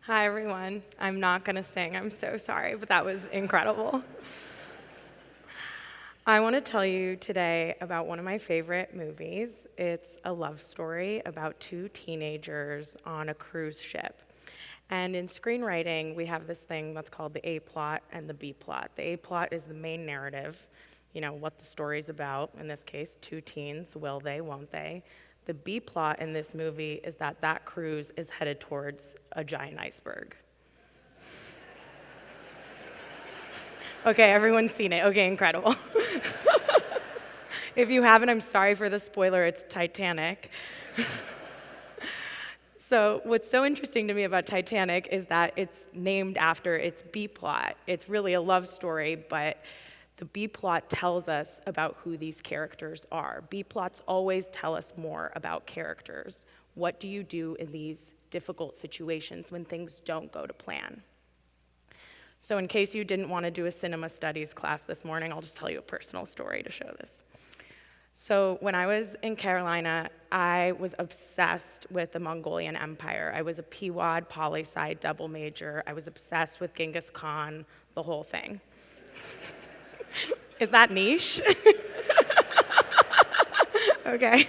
Hi, everyone. I'm not going to sing. I'm so sorry, but that was incredible. I want to tell you today about one of my favorite movies. It's a love story about two teenagers on a cruise ship. And in screenwriting, we have this thing that's called the A plot and the B plot. The A plot is the main narrative, what the story's about. In this case, two teens, will they, won't they? The B plot in this movie is that cruise is headed towards a giant iceberg. Okay, everyone's seen it. Okay, incredible. If you haven't, I'm sorry for the spoiler, it's Titanic. So what's so interesting to me about Titanic is that it's named after its B plot. It's really a love story, but the B plot tells us about who these characters are. B plots always tell us more about characters. What do you do in these difficult situations when things don't go to plan? So in case you didn't want to do a cinema studies class this morning, I'll just tell you a personal story to show this. So when I was in Carolina, I was obsessed with the Mongolian Empire. I was a PWAD, poli-sci double major. I was obsessed with Genghis Khan, the whole thing. Is that niche? Okay.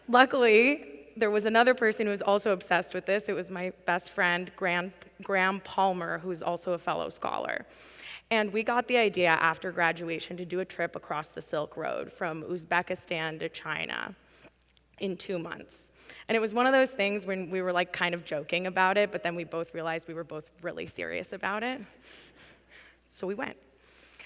Luckily, there was another person who was also obsessed with this. It was my best friend, Graham Palmer, who's also a fellow scholar. And we got the idea after graduation to do a trip across the Silk Road from Uzbekistan to China in 2 months. And it was one of those things when we were kind of joking about it, but then we both realized we were both really serious about it. So we went.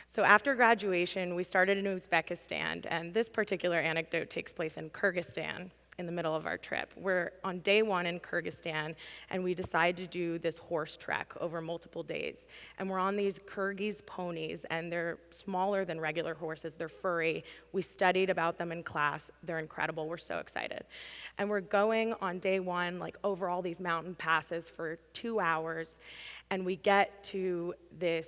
So after graduation, we started in Uzbekistan, and this particular anecdote takes place in Kyrgyzstan in the middle of our trip. We're on day 1 in Kyrgyzstan, and we decide to do this horse trek over multiple days. And we're on these Kyrgyz ponies, and they're smaller than regular horses. They're furry. We studied about them in class. They're incredible. We're so excited. And we're going on day 1, over all these mountain passes for 2 hours, and we get to this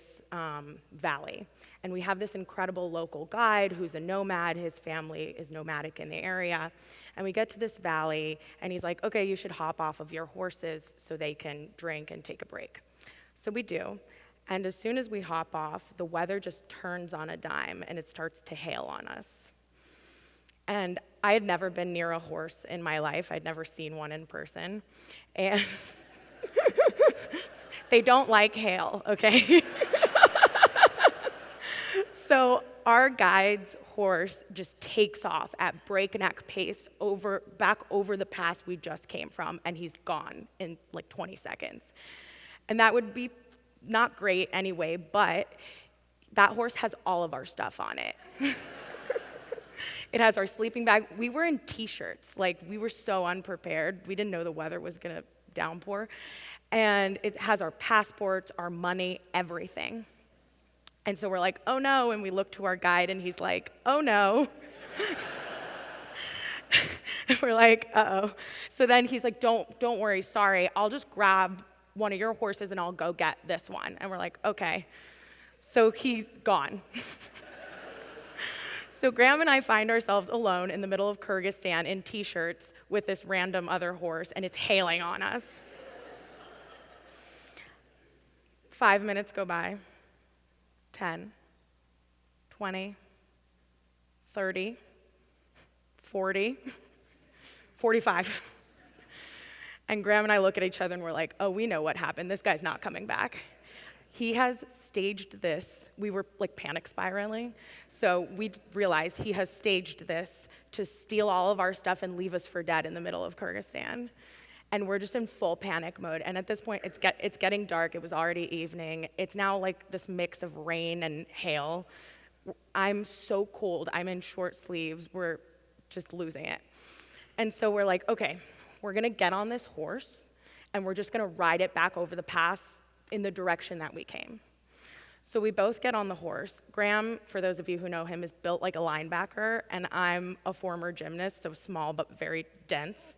valley. And we have this incredible local guide who's a nomad. His family is nomadic in the area. And we get to this valley, and he's like, okay, you should hop off of your horses so they can drink and take a break. So we do. And as soon as we hop off, the weather just turns on a dime, and it starts to hail on us. And I had never been near a horse in my life. I'd never seen one in person. And they don't like hail, okay? So our guide's horse just takes off at breakneck pace back over the pass we just came from, and he's gone in 20 seconds. And that would be not great anyway, but that horse has all of our stuff on it. It has our sleeping bag. We were in t-shirts. We were so unprepared. We didn't know the weather was going to downpour. And it has our passports, our money, everything. And so we're like, oh no, and we look to our guide, and he's like, oh no. And we're like, uh-oh. So then he's like, don't worry, sorry, I'll just grab one of your horses and I'll go get this one. And we're like, okay. So he's gone. So Graham and I find ourselves alone in the middle of Kyrgyzstan in t-shirts with this random other horse, and it's hailing on us. 5 minutes go by. 10, 20, 30, 40, 45. And Graham and I look at each other and we're like, oh, we know what happened. This guy's not coming back. He has staged this. We were panic spiraling. So we realized he has staged this to steal all of our stuff and leave us for dead in the middle of Kyrgyzstan. And we're just in full panic mode. And at this point, it's getting dark. It was already evening. It's now this mix of rain and hail. I'm so cold. I'm in short sleeves. We're just losing it. And so we're like, okay, we're going to get on this horse, and we're just going to ride it back over the pass in the direction that we came. So we both get on the horse. Graham, for those of you who know him, is built like a linebacker, and I'm a former gymnast, so small but very dense.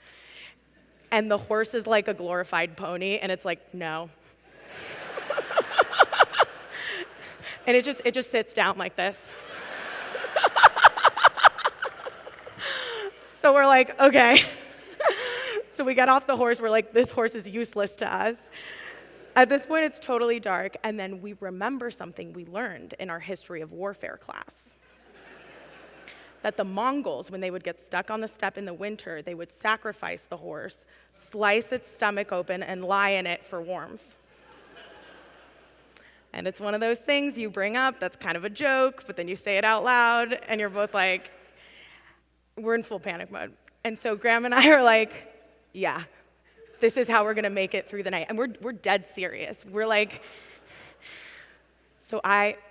And the horse is like a glorified pony, and it's like, no. And it just sits down like this. So we're like, okay. So we get off the horse, we're like, this horse is useless to us. At this point, it's totally dark, and then we remember something we learned in our history of warfare class. That the Mongols, when they would get stuck on the steppe in the winter, they would sacrifice the horse, slice its stomach open, and lie in it for warmth. And it's one of those things you bring up that's kind of a joke, but then you say it out loud, and you're both like, we're in full panic mode. And so Graham and I are like, yeah, this is how we're gonna make it through the night. And we're dead serious. We're like,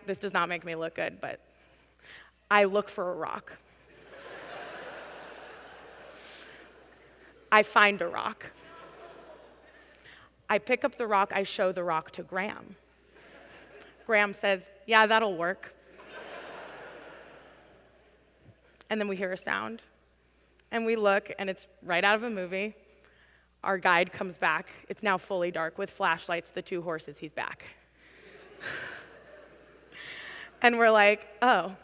this does not make me look good, but I look for a rock. I find a rock. I pick up the rock, I show the rock to Graham. Graham says, yeah, that'll work. And then we hear a sound. And we look, and it's right out of a movie. Our guide comes back. It's now fully dark with flashlights, the 2 horses, he's back. And we're like, oh.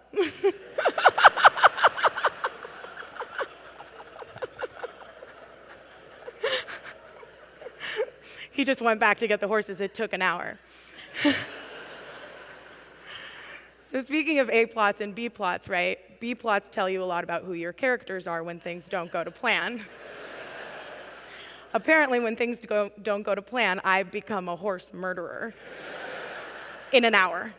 He just went back to get the horses. It took an hour. So speaking of A plots and B plots, right? B plots tell you a lot about who your characters are when things don't go to plan. Apparently, when things don't go to plan, I become a horse murderer in an hour.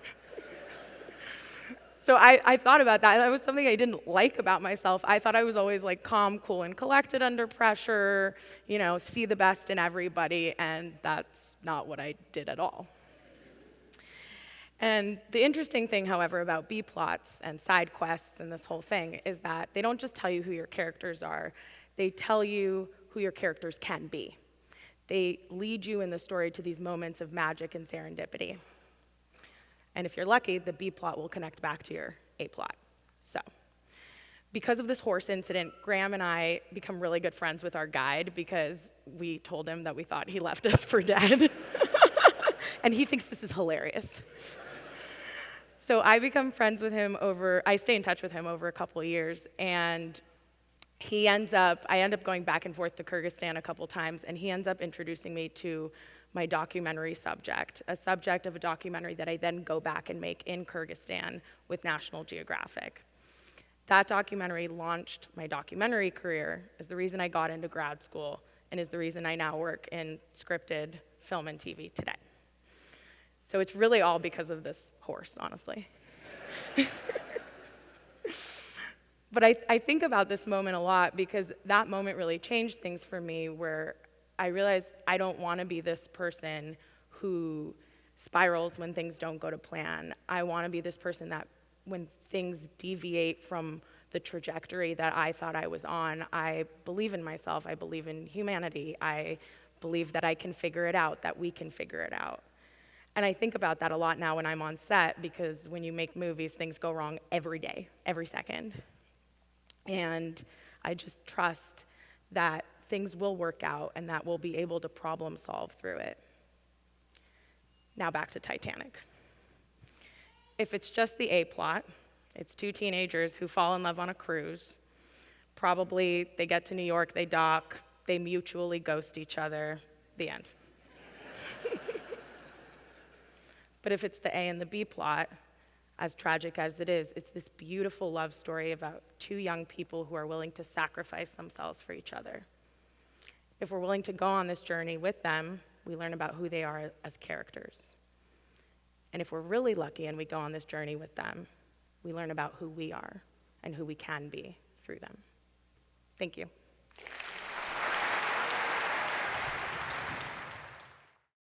So I thought about that. That was something I didn't like about myself. I thought I was always like calm, cool, and collected under pressure, see the best in everybody, and that's not what I did at all. And the interesting thing, however, about B plots and side quests and this whole thing is that they don't just tell you who your characters are, they tell you who your characters can be. They lead you in the story to these moments of magic and serendipity. And if you're lucky, the B plot will connect back to your A plot. So, because of this horse incident, Graham and I become really good friends with our guide because we told him that we thought he left us for dead. And he thinks this is hilarious. So I become friends with him I stay in touch with him over a couple of years, and I end up going back and forth to Kyrgyzstan a couple times, and he ends up introducing me to my documentary subject, a subject of a documentary that I then go back and make in Kyrgyzstan with National Geographic. That documentary launched my documentary career, is the reason I got into grad school, and is the reason I now work in scripted film and TV today. So it's really all because of this horse, honestly. But I think about this moment a lot because that moment really changed things for me, where I realized I don't want to be this person who spirals when things don't go to plan. I want to be this person that when things deviate from the trajectory that I thought I was on, I believe in myself, I believe in humanity, I believe that I can figure it out, that we can figure it out. And I think about that a lot now when I'm on set, because when you make movies, things go wrong every day, every second. And I just trust that things will work out and that we'll be able to problem solve through it. Now back to Titanic. If it's just the A plot, it's 2 teenagers who fall in love on a cruise. Probably they get to New York, they dock, they mutually ghost each other, the end. But if it's the A and the B plot, as tragic as it is, it's this beautiful love story about 2 young people who are willing to sacrifice themselves for each other. If we're willing to go on this journey with them, we learn about who they are as characters. And if we're really lucky and we go on this journey with them, we learn about who we are and who we can be through them. Thank you.